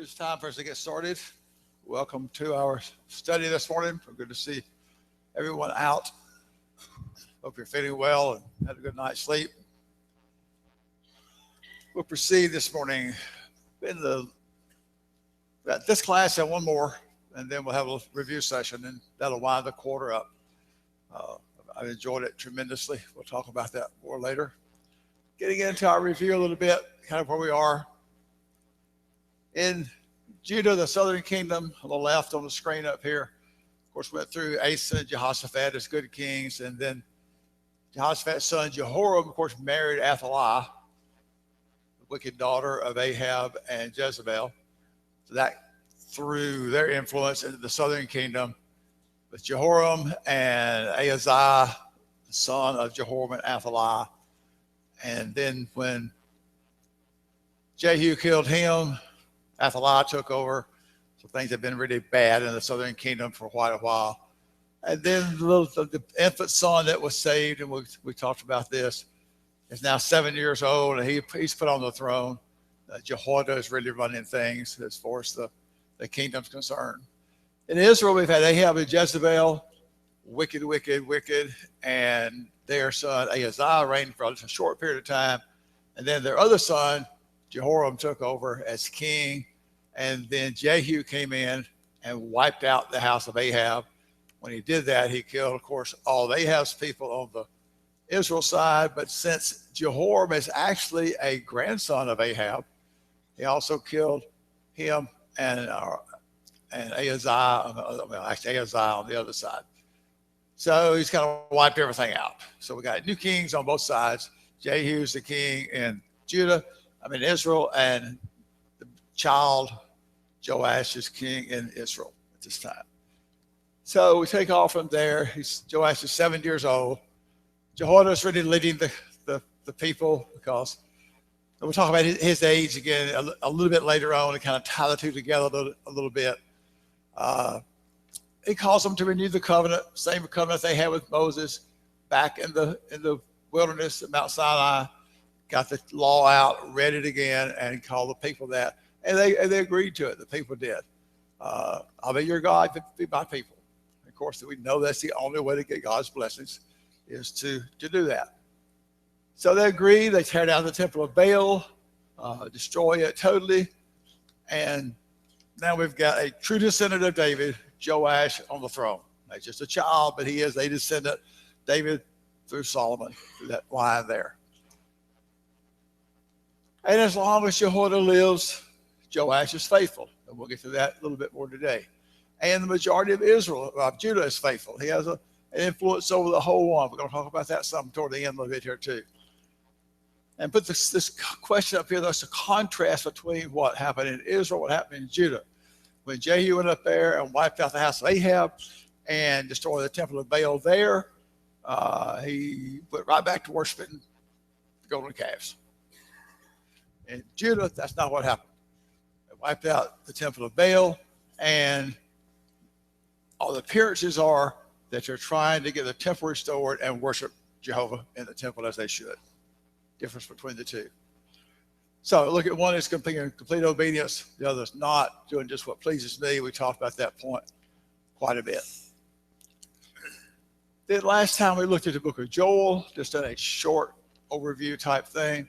It's time for us to get started. Welcome to our study this morning. We're good to see everyone out. Hope you're feeling well and had a good night's sleep. We'll proceed this morning in this class and one more, and then we'll have a review session, and that'll wind the quarter up. Uh, I've enjoyed it tremendously. We'll talk about that more later. Getting into our review a little bit, kind of where we are. In Judah, the southern kingdom, on the left on the screen up here, of course, went through Asa and Jehoshaphat as good kings, and then Jehoshaphat's son Jehoram, of course, married Athaliah, the wicked daughter of Ahab and Jezebel. So that threw their influence into the southern kingdom with Jehoram and Ahaziah, the son of Jehoram and Athaliah. And then when Jehu killed him, Athaliah took over. So things have been really bad in the southern kingdom for quite a while. And then the infant son that was saved, and we talked about this, is now 7 years old, and he's put on the throne. Jehoiada is really running things as far as the kingdom's concerned. In Israel, we've had Ahab and Jezebel, wicked, and their son Ahaziah reigned for a short period of time. And then their other son, Jehoram, took over as king. And then Jehu came in and wiped out the house of Ahab. When he did that, he killed, of course, all of Ahab's people on the Israel side. But since Jehoram is actually a grandson of Ahab, he also killed him and Ahaziah, Ahaziah on the other side. So he's kind of wiped everything out. So we got new kings on both sides. Jehu's the king in Israel, and the child Joash is king in Israel at this time. So we take off from there. Joash is 7 years old. Jehoiada is really leading the people, because we'll talk about his age again a little bit later on and kind of tie the two together a little bit. He calls them to renew the covenant, same covenant they had with Moses back in the wilderness at Mount Sinai. Got the law out, read it again, and called the people that. And they agreed to it. The people did. I'll be your God, be my people. Of course, we know that's the only way to get God's blessings is to do that. So they agree. They tear down the temple of Baal, destroy it totally. And now we've got a true descendant of David, Joash, on the throne. Not just a child, but he is a descendant, David through Solomon, through that line there. And as long as Jehoiada lives, Joash is faithful. And we'll get to that a little bit more today. And the majority of Judah is faithful. He has an influence over the whole one. We're going to talk about that some toward the end a little bit here too. And put this question up here, that's a contrast between what happened in Israel, what happened in Judah. When Jehu went up there and wiped out the house of Ahab and destroyed the temple of Baal there, he went right back to worshiping the golden calves. In Judah, that's not what happened. They wiped out the temple of Baal, and all the appearances are that they're trying to get the temple restored and worship Jehovah in the temple as they should. Difference between the two. So look at one is complete obedience, the other is not, doing just what pleases me. We talked about that point quite a bit. Then last time we looked at the book of Joel, just in a short overview type thing.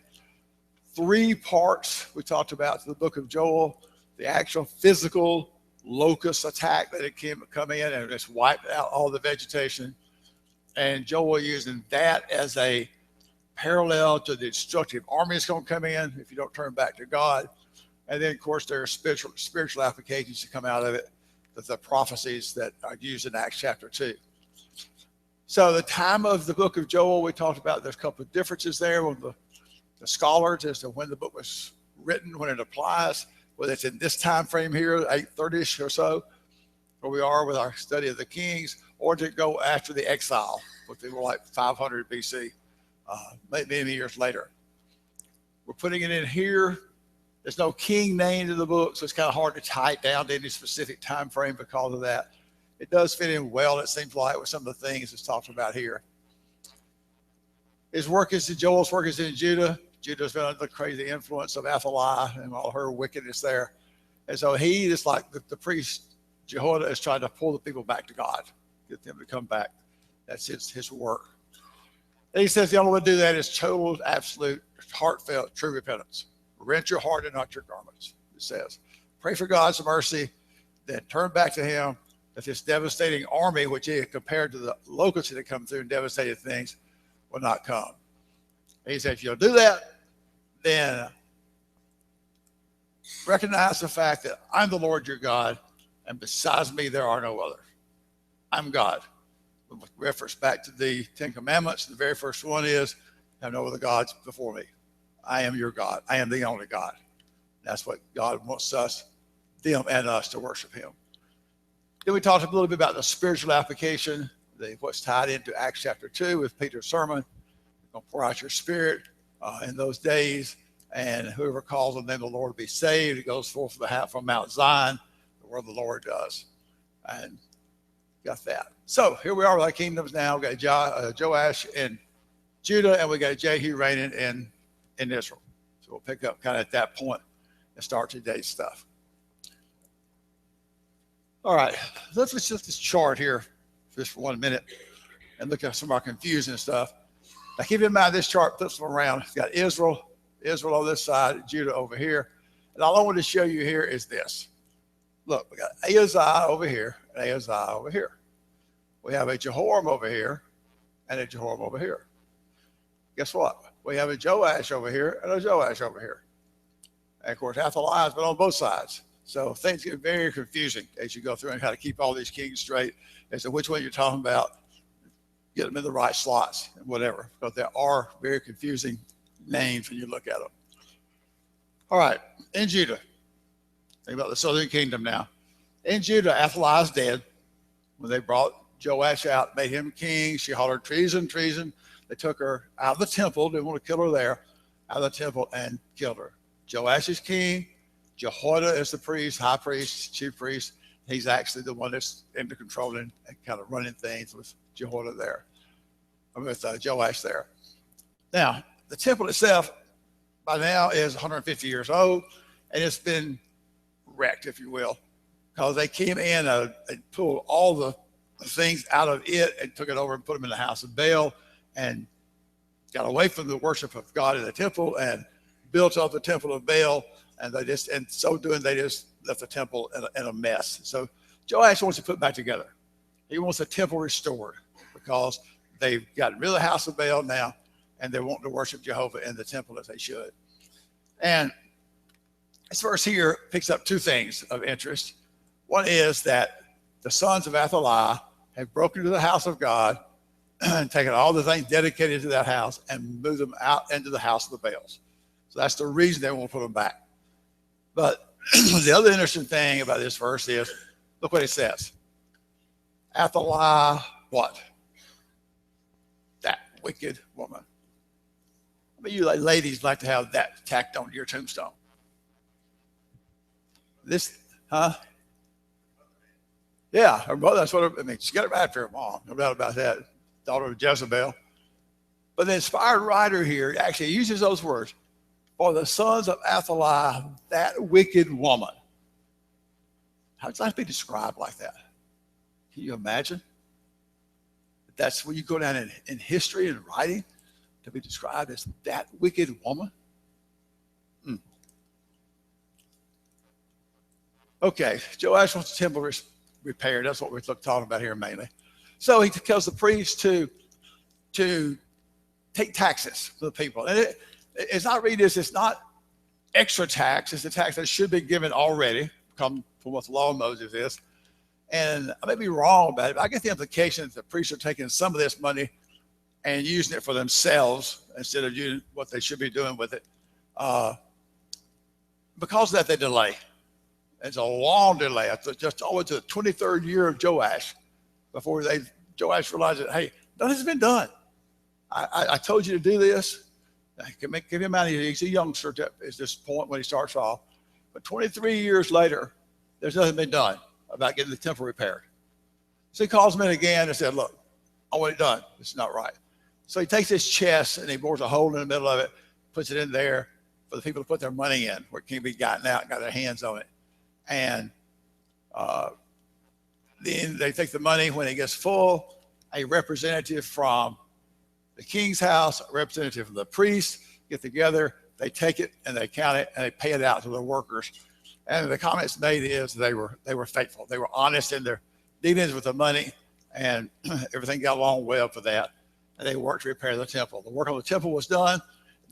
3 parts we talked about to the book of Joel, the actual physical locust attack that it come in and just wiped out all the vegetation. And Joel using that as a parallel to the destructive army that's going to come in if you don't turn back to God. And then, of course, there are spiritual applications to come out of it, the prophecies that are used in Acts chapter 2. So the time of the book of Joel, we talked about there's a couple of differences there with the scholars as to when the book was written, when it applies, whether it's in this time frame here, 830-ish or so, where we are with our study of the Kings, or to go after the exile, which they were like 500 BC, many years later. We're putting it in here. There's no king named in the book, so it's kind of hard to tie it down to any specific time frame because of that. It does fit in well, it seems like, with some of the things that's talked about here. Joel's work is in Judah. Judah's been under the crazy influence of Athaliah and all her wickedness there. And so he is like the priest, Jehoiada, is trying to pull the people back to God, get them to come back. That's his work. And he says the only way to do that is total, absolute, heartfelt, true repentance. Rent your heart and not your garments, it says. Pray for God's mercy, then turn back to him, that this devastating army, which he had compared to the locusts that had come through and devastated things, will not come. And he said, if you'll do that, then recognize the fact that I'm the Lord your God, and besides me, there are no others. I'm God. With reference back to the Ten Commandments, the very first one is, have no other gods before me. I am your God. I am the only God. That's what God wants us, them and us, to worship him. Then we talked a little bit about the spiritual application, what's tied into Acts chapter 2 with Peter's sermon. You're going to pour out your spirit in those days, and whoever calls on the name of the Lord will be saved. It goes forth from Mount Zion, where the Lord does. And got that. So here we are with our kingdoms now. We got Joash in Judah, and we got Jehu reigning in Israel. So we'll pick up kind of at that point and start today's stuff. All right, let's look at this chart here just for 1 minute and look at some of our confusing stuff. Now keep in mind this chart flips them around. It's got Israel on this side, Judah over here. And all I want to show you here is this. Look, we got Ahaziah over here and Ahaziah over here. We have a Jehoram over here and a Jehoram over here. Guess what? We have a Joash over here and a Joash over here. And of course, Athaliah has been on both sides. So things get very confusing as you go through and how to keep all these kings straight as to which one you're talking about, get them in the right slots and whatever. But there are very confusing names when you look at them. All right, in Judah, think about the southern kingdom now. In Judah, Athaliah is dead. When they brought Joash out, made him king, she hollered, treason, treason. They took her out of the temple, didn't want to kill her there, out of the temple and killed her. Joash is king. Jehoiada is the priest, high priest, chief priest. He's actually the one that's into controlling and kind of running things with Jehoiada there, with Joash there. Now, the temple itself by now is 150 years old, and it's been wrecked, if you will, because they came in and pulled all the things out of it and took it over and put them in the house of Baal and got away from the worship of God in the temple and built up the temple of Baal. And in so doing, they just left the temple in a mess. So Joash wants to put it back together. He wants the temple restored because they've gotten rid of the house of Baal now, and they want to worship Jehovah in the temple as they should. And this verse here picks up two things of interest. One is that the sons of Athaliah have broken into the house of God and taken all the things dedicated to that house and moved them out into the house of the Baals. So that's the reason they won't put them back. But the other interesting thing about this verse is, look what it says. Athaliah, what? That wicked woman. I mean, you ladies like to have that tacked on your tombstone. This, huh? Yeah, her mother, that's what I mean. She got it right for her mom, no doubt about that. Daughter of Jezebel. But the inspired writer here actually uses those words. For the sons of Athaliah, that wicked woman. How does that be described like that? Can you imagine? That's when you go down in history and writing to be described as that wicked woman. Okay, Joash wants the temple repaired. That's what we're talking about here mainly. So he tells the priest to take taxes from the people. And as I read this, it's not extra tax. It's a tax that should be given already, come from what the law of Moses is. And I may be wrong about it, but I get the implication that the priests are taking some of this money and using it for themselves instead of using what they should be doing with it. Because of that, they delay. It's a long delay. It's just always to the 23rd year of Joash before Joash realized that, hey, nothing's has been done. I told you to do this. Give him out. He's a youngster at this point when he starts off. But 23 years later, there's nothing been done about getting the temple repaired. So he calls him in again and said, look, I want it done. This is not right. So he takes his chest and he bores a hole in the middle of it, puts it in there for the people to put their money in where it can't be gotten out and got their hands on it. And then they take the money when it gets full. A representative from the king's house, a representative from the priest get together. They take it and they count it and they pay it out to the workers. And the comments made is they were faithful. They were honest in their dealings with the money, and everything got along well for that. And they worked to repair the temple. The work on the temple was done.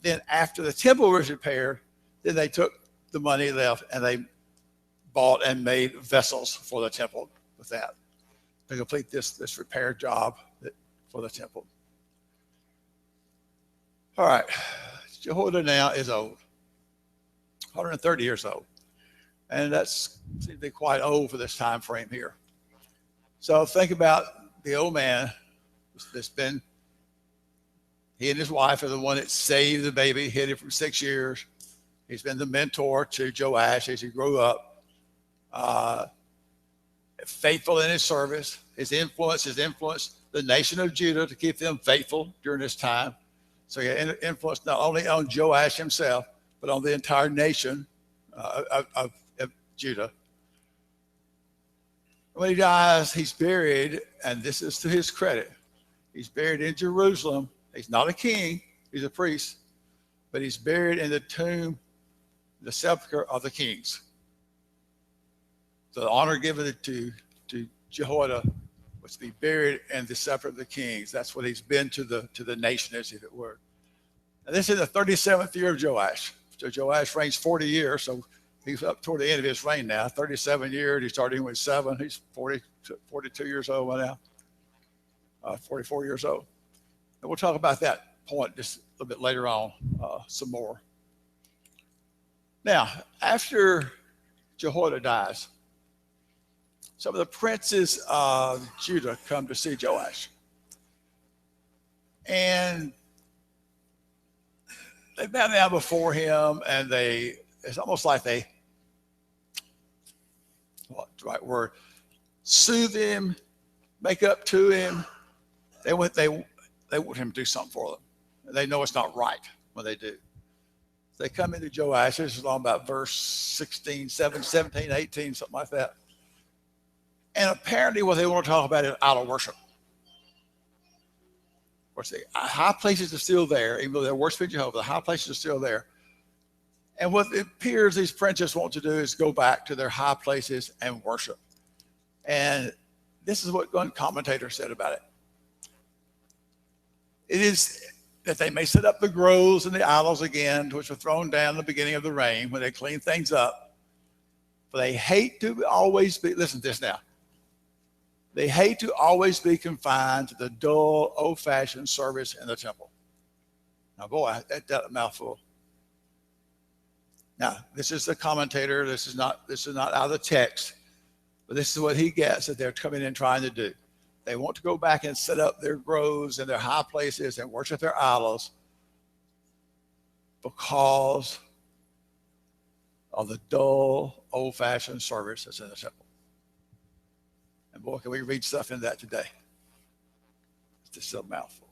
Then after the temple was repaired, then they took the money left and they bought and made vessels for the temple with that to complete this repair job for the temple. All right, Jehoiada now is old, 130 years old. And that's seems to be quite old for this time frame here. So think about the old man that's been, he and his wife are the one that saved the baby, hid it for 6 years. He's been the mentor to Joash as he grew up. Faithful in his service. His influence has influenced the nation of Judah to keep them faithful during this time. So he influenced not only on Joash himself, but on the entire nation of Judah. When he dies, he's buried, and this is to his credit. He's buried in Jerusalem. He's not a king, he's a priest, but he's buried in the tomb, the sepulcher of the kings. So the honor given to Jehoiada was to be buried in the sepulcher of the kings. That's what he's been to the nation, as if it were. And this is the 37th year of Joash. So Joash reigns 40 years, so he's up toward the end of his reign now. 37 years. He started with 7. He's 42 years old by now. 44 years old. And we'll talk about that point just a little bit later on, some more. Now, after Jehoiada dies, some of the princes of Judah come to see Joash. And they bow down before him, and it's almost like what's the right word, soothe him, make up to him. They want him to do something for them. They know it's not right when they do. They come into Joash. This is on about verse 16, 17, 18, something like that. And apparently what they want to talk about is idol worship. Of course, the high places are still there, even though they're worshiping Jehovah, the high places are still there. And what it appears these princes want to do is go back to their high places and worship. And this is what one commentator said about it. It is that they may set up the groves and the idols again, which were thrown down in the beginning of the reign when they cleaned things up. For they hate to always be, listen to this now. They hate to always be confined to the dull, old-fashioned service in the temple. Now, boy, that's a mouthful. Now, this is the commentator. This is not out of the text, but this is what he gets that they're coming in trying to do. They want to go back and set up their groves and their high places and worship their idols because of the dull, old-fashioned service that's in the temple. And boy, can we read stuff in that today. It's just a mouthful.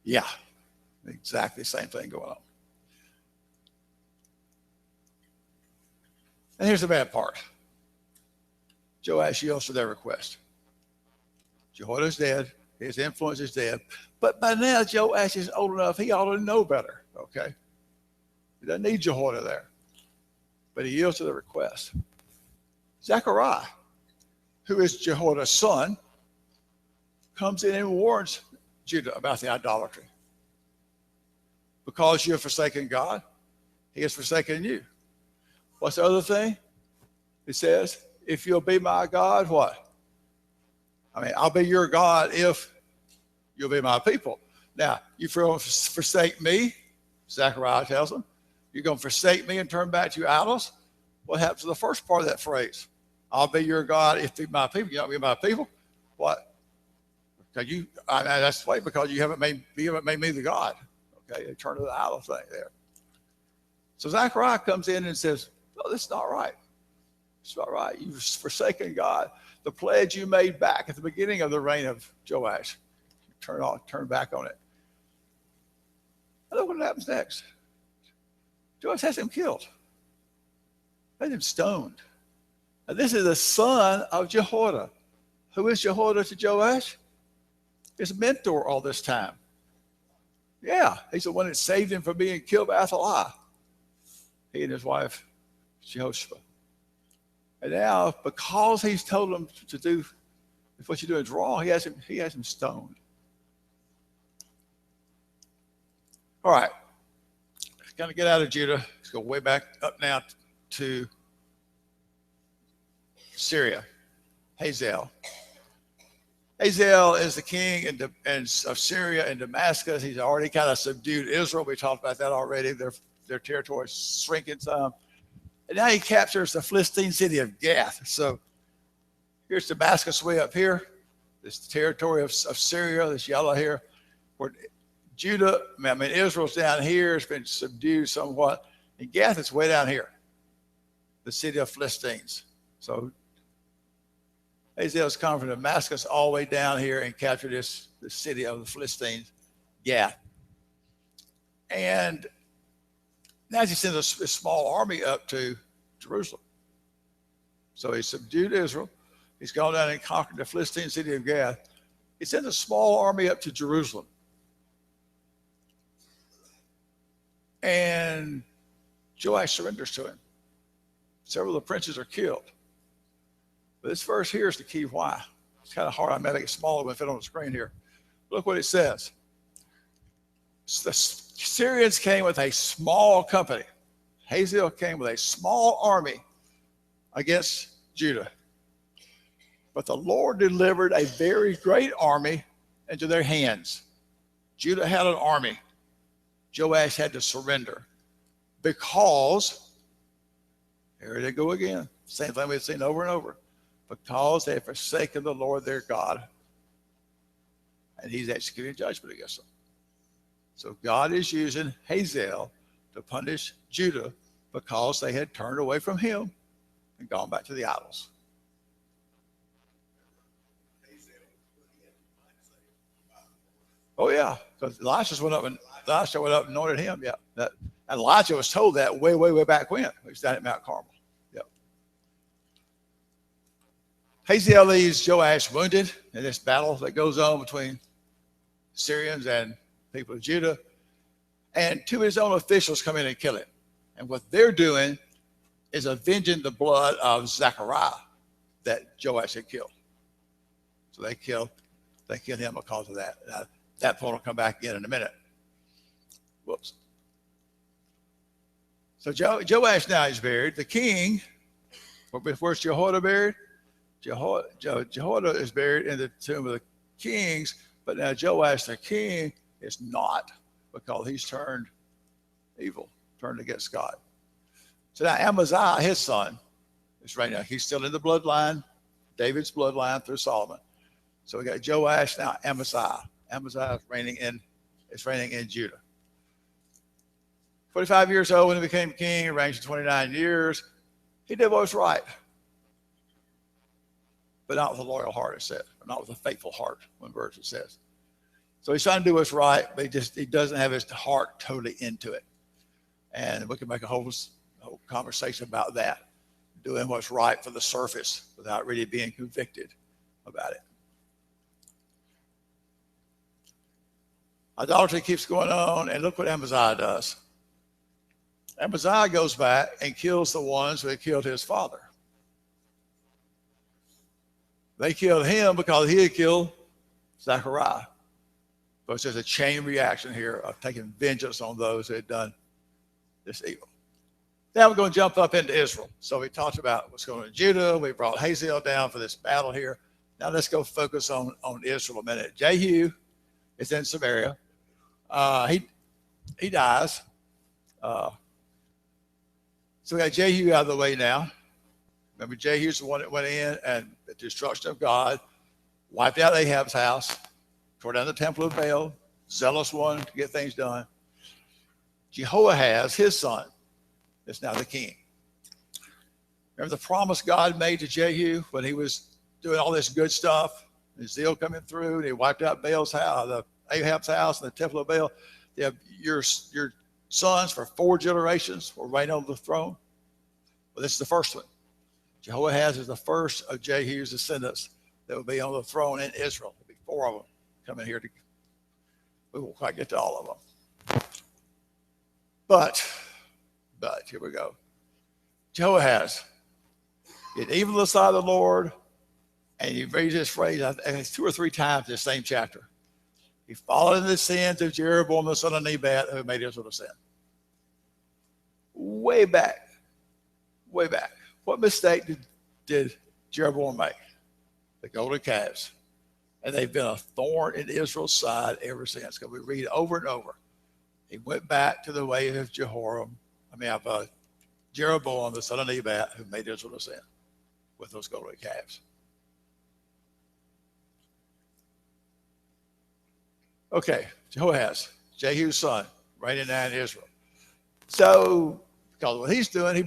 Yeah, exactly the same thing going on. And here's the bad part. Joash yields to their request. Jehoiada's dead. His influence is dead. But by now, Joash is old enough, he ought to know better, okay? He doesn't need Jehoiada there. But he yields to the request. Zechariah, who is Jehoiada's son, comes in and warns Judah about the idolatry. Because you have forsaken God, he has forsaken you. What's the other thing? It says, if you'll be my God, what? I'll be your God if you'll be my people. Now, you forsake me, Zechariah tells them. You're going to forsake me and turn back to your idols? What happens to the first part of that phrase? I'll be your God if you be my people. You don't be my people? What? Because that's the way, because you haven't made me the God. Okay, they turn to the idol thing there. So Zechariah comes in and says, no, this is not right. It's not right. You've forsaken God. The pledge you made back at the beginning of the reign of Joash. Turn back on it. I know what happens next. Joash has him killed. They had him stoned. And this is the son of Jehoiada. Who is Jehoiada to Joash? His mentor all this time. Yeah, he's the one that saved him from being killed by Athaliah. He and his wife, Jehoshaphat. And now, because he's told them to do, if what you're doing is wrong, he has him stoned. All right. Let's kind of get out of Judah. Let's go way back up now to Syria. Hazael. Hazael is the king of Syria and Damascus. He's already kind of subdued Israel. We talked about that already. Their territory is shrinking some. And now he captures the Philistine city of Gath. So here's Damascus way up here. This territory of Syria, this yellow here. Where Israel's down here. It's been subdued somewhat. And Gath is way down here. The city of Philistines. So Hazael's come from Damascus all the way down here and captured the city of the Philistines, Gath. And now he sends a small army up to Jerusalem. So he subdued Israel. He's gone down and conquered the Philistine city of Gath. He sends a small army up to Jerusalem. And Joash surrenders to him. Several of the princes are killed. But this verse here is the key why. It's kind of hard. I might make it smaller when it fit on the screen here. Look what it says. The Syrians came with a small company. Hazael came with a small army against Judah. But the Lord delivered a very great army into their hands. Judah had an army. Joash had to surrender because, here they go again. Same thing we've seen over and over. Because they have forsaken the Lord their God. And he's executing judgment against them. So God is using Hazael to punish Judah because they had turned away from him and gone back to the idols. Oh yeah, because Elisha went up and anointed him. Yeah, and Elijah was told that way back when he was down at Mount Carmel. Hazael leaves Joash wounded in this battle that goes on between Syrians and people of Judah. And two of his own officials come in and kill him. And what they're doing is avenging the blood of Zechariah that Joash had killed. So they killed him because of that. Now, that point will come back in a minute. Whoops. So Joash now is buried. The king, where's Jehoiada buried? Jehoiada is buried in the tomb of the kings, but now Joash the king is not, because he's turned evil, turned against God. So now Amaziah, his son, is right now. He's still in the bloodline, David's bloodline through Solomon. So we got Joash, now Amaziah. Amaziah is reigning in Judah. 45 years old when he became king, reigned for 29 years. He did what was right. But not with a loyal heart, it says, or not with a faithful heart, one verse it says. So he's trying to do what's right, but he doesn't have his heart totally into it. And we can make a whole conversation about that, doing what's right for the surface without really being convicted about it. Idolatry keeps going on, and look what Amaziah does. Amaziah goes back and kills the ones who had killed his father. They killed him because he had killed Zechariah. But there's a chain reaction here of taking vengeance on those who had done this evil. Now we're going to jump up into Israel. So we talked about what's going on in Judah. We brought Hazael down for this battle here. Now let's go focus on Israel a minute. Jehu is in Samaria. He dies. So we got Jehu out of the way now. Remember, Jehu's the one that went in and the destruction of God, wiped out Ahab's house, tore down the temple of Baal, zealous one to get things done. Jehoahaz, his son, is now the king. Remember the promise God made to Jehu when he was doing all this good stuff, his zeal coming through, and he wiped out Baal's house, the Ahab's house, and the temple of Baal. Your sons for 4 generations will reign on the throne. Well, this is the first one. Jehoahaz is the first of Jehu's descendants that will be on the throne in Israel. There'll be 4 of them coming here. We won't quite get to all of them. But here we go. Jehoahaz, get evil aside the Lord, and you read this phrase, I think it's 2 or 3 times in the same chapter. He followed in the sins of Jeroboam the son of Nebat, who made Israel to sin. Way back. What mistake did Jeroboam make? The golden calves. And they've been a thorn in Israel's side ever since. Because we read over and over. He went back to the way of Jeroboam the son of Nebat, who made Israel to sin with those golden calves. Okay, Jehoahaz, Jehu's son, reigning now in Israel. So, because what he's doing,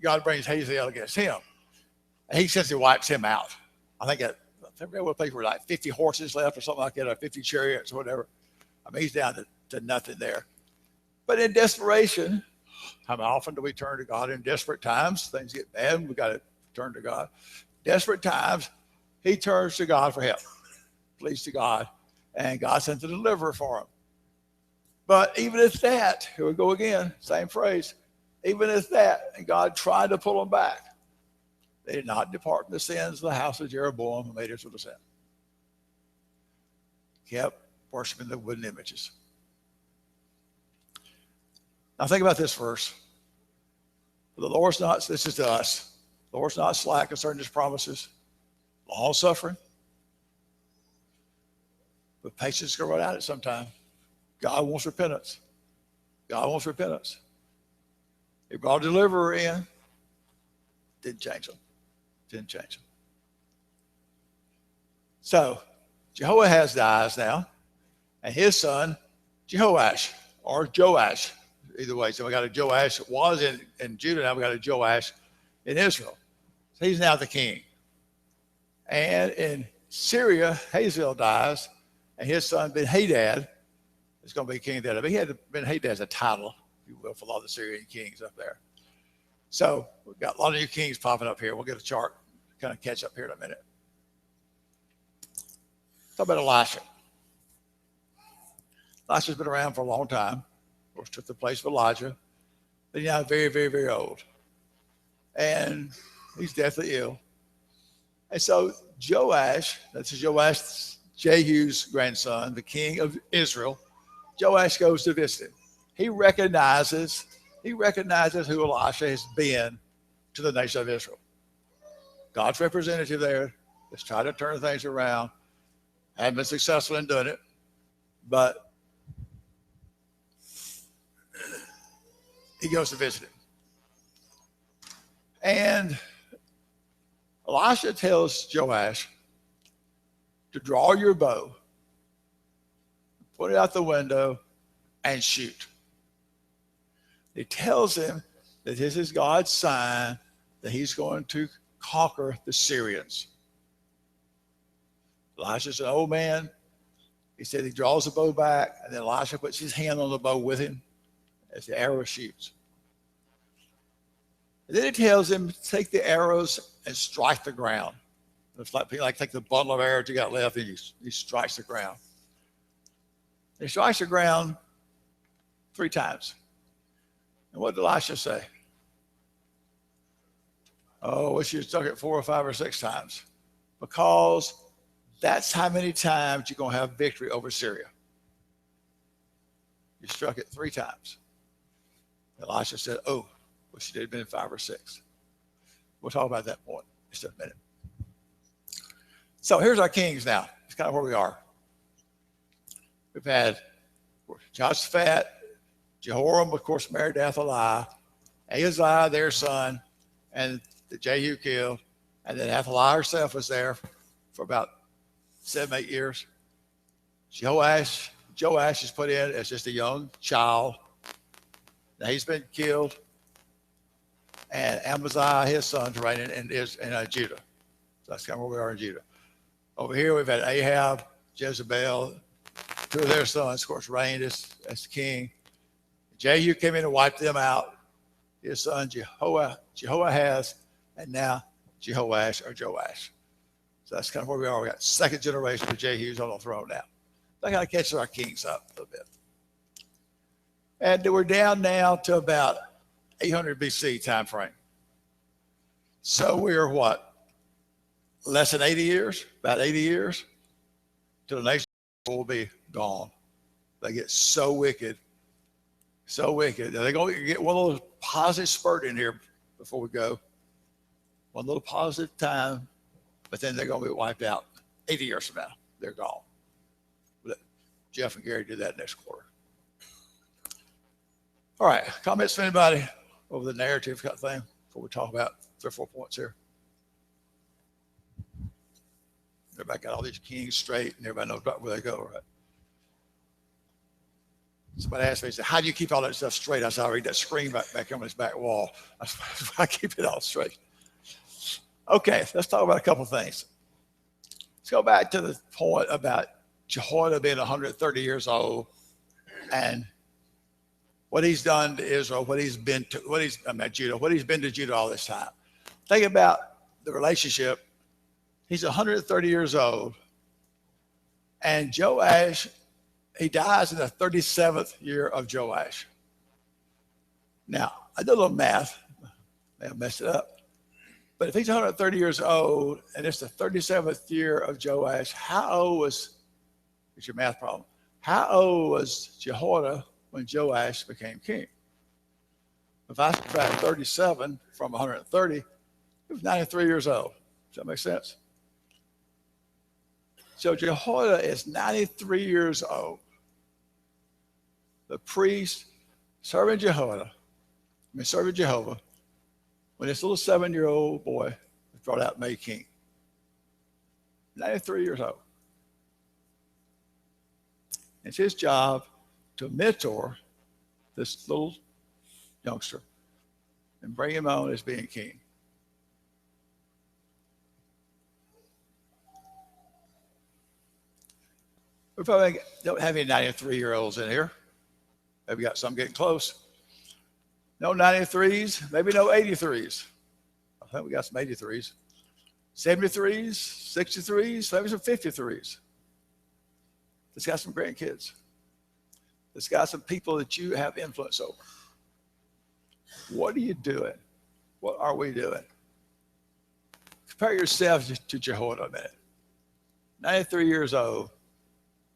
God brings Hazael against him. And he says he wipes him out. I think what people were like 50 horses left or something like that, or 50 chariots or whatever. I mean, he's down to nothing there. But in desperation, how often do we turn to God in desperate times? Things get bad, we got to turn to God. Desperate times, he turns to God for help. Pleads to God. And God sent a deliverer for him. But even at that, here we go again, same phrase. Even at that, and God tried to pull them back. They did not depart from the sins of the house of Jeroboam, who made Israel to sin. Kept worshiping the wooden images. Now think about this verse. The Lord's not, this is to us. The Lord's not slack concerning his promises, long suffering. But patience can run out at some time. God wants repentance. God wants repentance. He brought a deliverer in. Didn't change them. So Jehoahaz dies now. And his son, Jehoash, or Joash, either way. So we got a Joash, it was in Judah, now we got a Joash in Israel. So he's now the king. And in Syria, Hazael dies. And his son, Ben-Hadad, is going to be king there. But he had Ben-Hadad as a title, if you will, for a lot of the Syrian kings up there. So we've got a lot of new kings popping up here. We'll get a chart, kind of catch up here in a minute. Talk about Elisha. Elisha's been around for a long time. Of course, took the place of Elijah. But he's now very, very, very old. And he's deathly ill. And so Joash, that's Joash, Jehu's grandson, the king of Israel, Joash goes to visit him. He recognizes who Elisha has been to the nation of Israel. God's representative there. Has tried to turn things around. Hadn't been successful in doing it. But he goes to visit him. And Elisha tells Joash to draw your bow, put it out the window, and shoot. He tells him that this is God's sign that he's going to conquer the Syrians. Elisha's an old man. He said he draws the bow back, and then Elisha puts his hand on the bow with him as the arrow shoots. And then he tells him to take the arrows and strike the ground. It's like take the bundle of arrows you got left, and he strikes the ground. He strikes the ground 3 times. And what did Elisha say? Oh, I wish you struck it 4 or 5 or 6 times. Because that's how many times you're going to have victory over Syria. You struck it 3 times. Elisha said, oh, wish it had been 5 or 6. We'll talk about that point in just a minute. So here's our kings now. It's kind of where we are. We've had Jehoshaphat, Jehoram, of course, married to Athaliah, Ahaziah, their son, and the Jehu killed. And then Athaliah herself was there for about 7, 8 years. Joash is put in as just a young child. Now he's been killed. And Amaziah, his son's reigning in Judah. So that's kind of where we are in Judah. Over here, we've had Ahab, Jezebel, 2 of their sons, of course, reigned as king. Jehu came in and wiped them out. his son Jehoahaz, and now Jehoash or Joash. So that's kind of where we are. We got second generation of Jehu's on the throne now. That kind of catches our kings up a little bit. And we're down now to about 800 BC time frame. So we're what? Less than 80 years, about 80 years, till the nation will be gone. They get so wicked, so wicked. They're going to get one little positive spurt in here before we go. One little positive time, but then they're going to be wiped out 80 years from now. They're gone. But Jeff and Gary do that next quarter. All right, comments from anybody over the narrative kind of thing before we talk about 3 or 4 points here? Everybody got all these kings straight, and everybody knows about where they go, right? Somebody asked me, said, how do you keep all that stuff straight? I said, I read that screen back on his back wall. That's why I keep it all straight. Okay, let's talk about a couple of things. Let's go back to the point about Jehoiada being 130 years old and what he's done to Israel, what he's been to, Judah, what he's been to Judah all this time. Think about the relationship. He's 130 years old, and Joash, he dies in the 37th year of Joash. Now, I did a little math. May have messed it up. But if he's 130 years old, and it's the 37th year of Joash, how old was, it's your math problem, how old was Jehoiada when Joash became king? If I subtract 37 from 130, he was 93 years old. Does that make sense? So Jehoiada is 93 years old. The priest serving Jehovah, when this little 7-year-old boy was brought out made king. 93 years old. It's his job to mentor this little youngster and bring him on as being king. We probably don't have any 93-year-olds in here. Maybe got some getting close. No 93s, maybe no 83s. I think we got some 83s. 73s, 63s, maybe some 53s. It's got some grandkids. It's got some people that you have influence over. What are you doing? What are we doing? Compare yourself to Jehoiada a minute. 93 years old,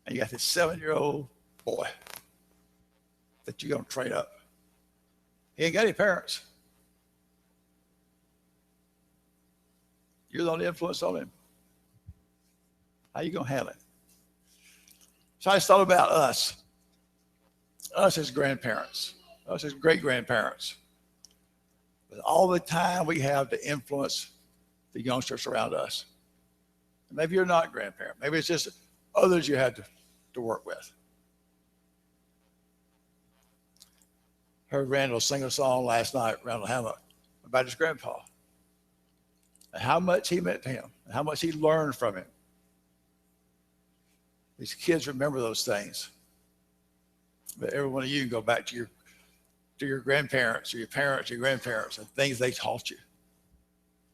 and you got this 7-year-old boy that you're going to train up. He ain't got any parents. You're the only influence on him. How you going to handle it? So I just thought about us as grandparents, us as great-grandparents. With all the time we have to influence the youngsters around us. And maybe you're not a grandparent. Maybe it's just others you had to work with. Heard Randall sing a song last night, Randall Hammock, about his grandpa. And how much he meant to him, and how much he learned from him. These kids remember those things. But every one of you can go back to your grandparents, or your parents, your grandparents, and things they taught you.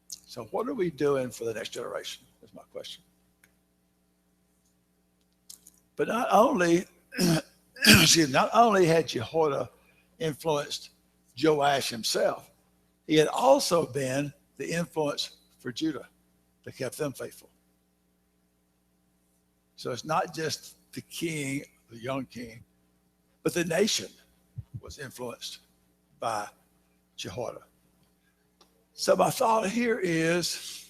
So what are we doing for the next generation? That's my question. But not only had Jehoiada influenced Joash himself, he had also been the influence for Judah that kept them faithful. So it's not just the king, the young king, but the nation was influenced by Jehoiada. So my thought here is,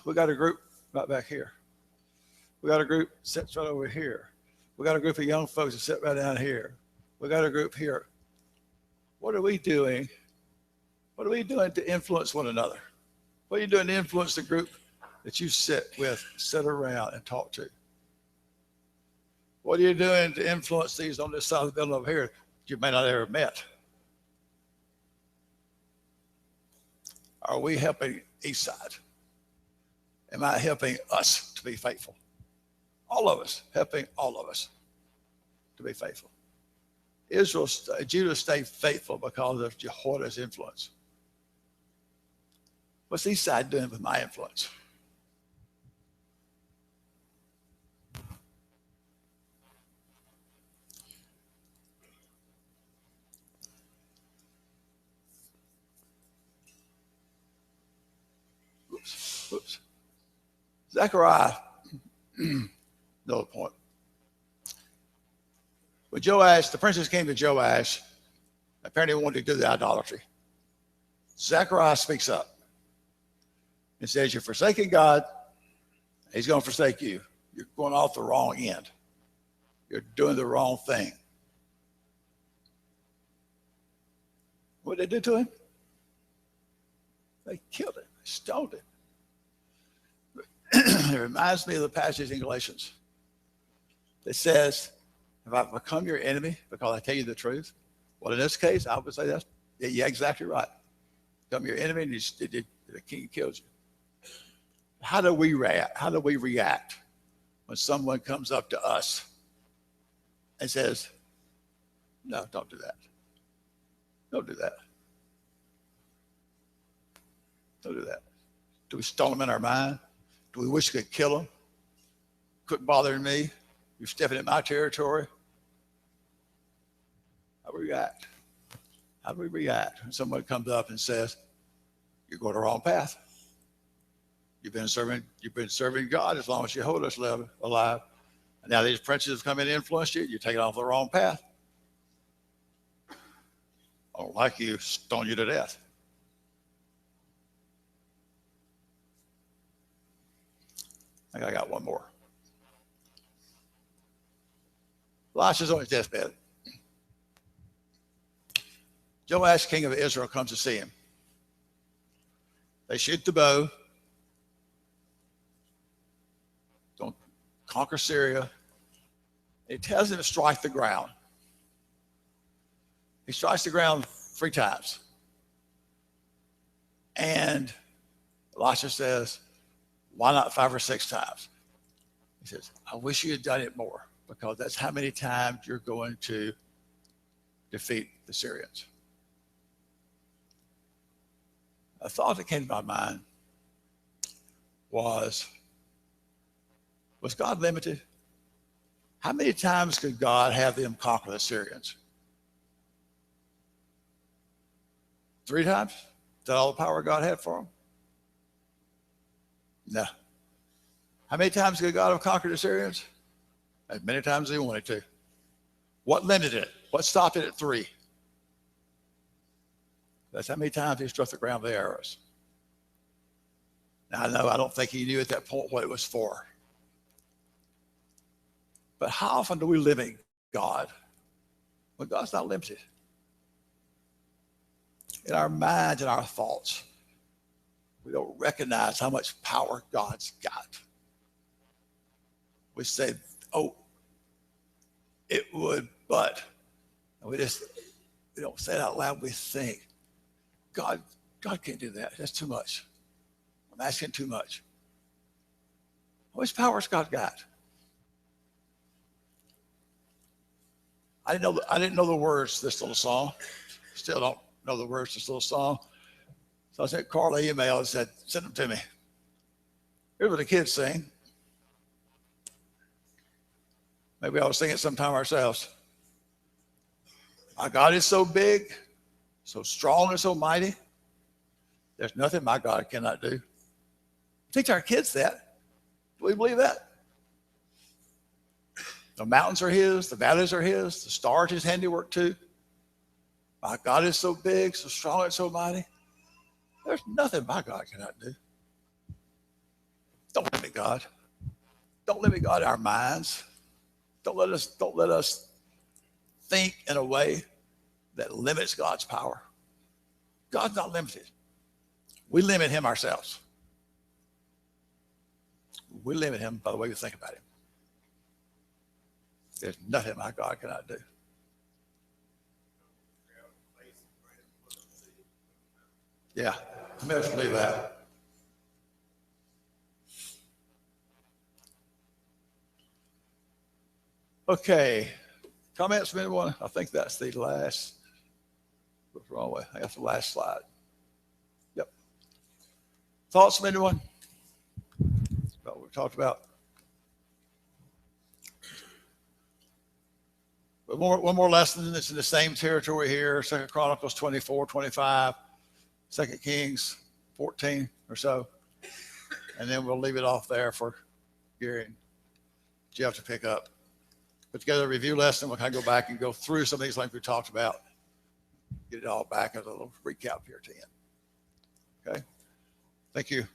we got a group right back here. We got a group that sits right over here. We got a group of young folks that sit right down here. We got a group here. What are we doing? What are we doing to influence one another? What are you doing to influence the group that you sit with, sit around, and talk to? What are you doing to influence these on this side of the building over here that you may not have ever met? Are we helping Eastside? Am I helping us to be faithful? All of us, helping all of us to be faithful. Judah stayed faithful because of Jehoiada's influence. What's the east side doing with my influence? Oops. Zechariah, another point. When Joash, the princess came to Joash, apparently wanted to do the idolatry. Zechariah speaks up and says, you're forsaking God, he's going to forsake you. You're going off the wrong end. You're doing the wrong thing. What did they do to him? They killed him, stoned him. It reminds me of the passage in Galatians that says, have I become your enemy because I tell you the truth? Well, in this case, I would say that's, yeah, exactly right. Become your enemy and the king kills you. How do we react? How do we react when someone comes up to us and says, no, don't do that. Don't do that. Don't do that. Do we stone them in our mind? Do we wish we could kill them? Quit bothering me. You're stepping in my territory. How do we react? How do we react when someone comes up and says, you're going the wrong path? You've been serving God as long as you hold us alive. And now these princes have come in and influenced you. You're taking off the wrong path. I don't like you, stone you to death. I think I got one more. Elisha's on his deathbed. Joash, king of Israel, comes to see him. They shoot the bow. Don't conquer Syria. He tells him to strike the ground. He strikes the ground 3 times. And Elisha says, why not 5 or 6 times? He says, I wish you had done it more, because that's how many times you're going to defeat the Syrians. A thought that came to my mind was God limited? How many times could God have them conquer the Syrians? 3 times? Is that all the power God had for them? No. How many times could God have conquered the Syrians? As many times as he wanted to. What limited it? What stopped it at 3? That's how many times he struck the ground with the arrows. Now, I don't think he knew at that point what it was for. But how often do we limit God when God's not limited? In our minds and our thoughts, we don't recognize how much power God's got. We say, oh, it would, but. And we don't say it out loud. We think, God can't do that. That's too much. I'm asking too much. How much power has God got? I didn't know the words to this little song. Still don't know the words to this little song. So I sent Carla an email and said, send them to me. Here's what the kids sing. Maybe I'll sing it sometime ourselves. My God is so big, so strong and so mighty. There's nothing my God cannot do. Teach our kids that. Do we believe that? The mountains are his, the valleys are his, the stars his handiwork too. My God is so big, so strong and so mighty. There's nothing my God cannot do. Don't limit God. Don't limit God in our minds. Don't let us think in a way that limits God's power. God's not limited. We limit him ourselves. We limit him by the way we think about him. There's nothing my God cannot do. Yeah, let me just believe that. Okay, Comments from anyone? I think that's the last. What's wrong with? I got the last slide. Yep. Thoughts from anyone? About what we talked about. But one more lesson that's in the same territory here. 2 Chronicles 24, 25, 2 Kings 14 or so. And then we'll leave it off there for Gary and Jeff to pick up. Put together a review lesson. We'll kind of go back and go through some of these things we talked about. Get it all back as a little recap here at the end. Okay. Thank you.